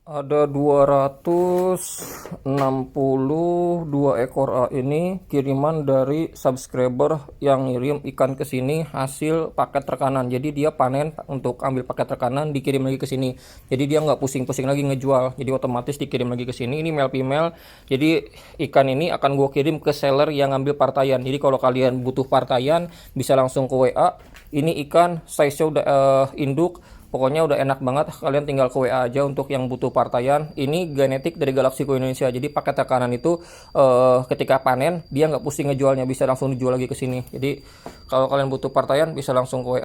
Ada 262 ekor ini kiriman dari subscriber yang ngirim ikan ke sini hasil paket rekanan. Jadi dia panen untuk ambil paket rekanan, dikirim lagi ke sini. Jadi dia nggak pusing-pusing lagi ngejual. Jadi otomatis dikirim lagi ke sini. Ini male female. Jadi ikan ini akan gue kirim ke seller yang ngambil partaian. Jadi kalau kalian butuh partaian bisa langsung ke WA. Ini ikan size-nya udah induk. Pokoknya udah enak banget, kalian tinggal ke WA aja untuk yang butuh partaian. Ini genetik dari Galaxico Indonesia. Jadi paket tekanan itu ketika panen dia nggak pusing ngejualnya, bisa langsung dijual lagi ke sini. Jadi kalau kalian butuh partaian bisa langsung ke WA.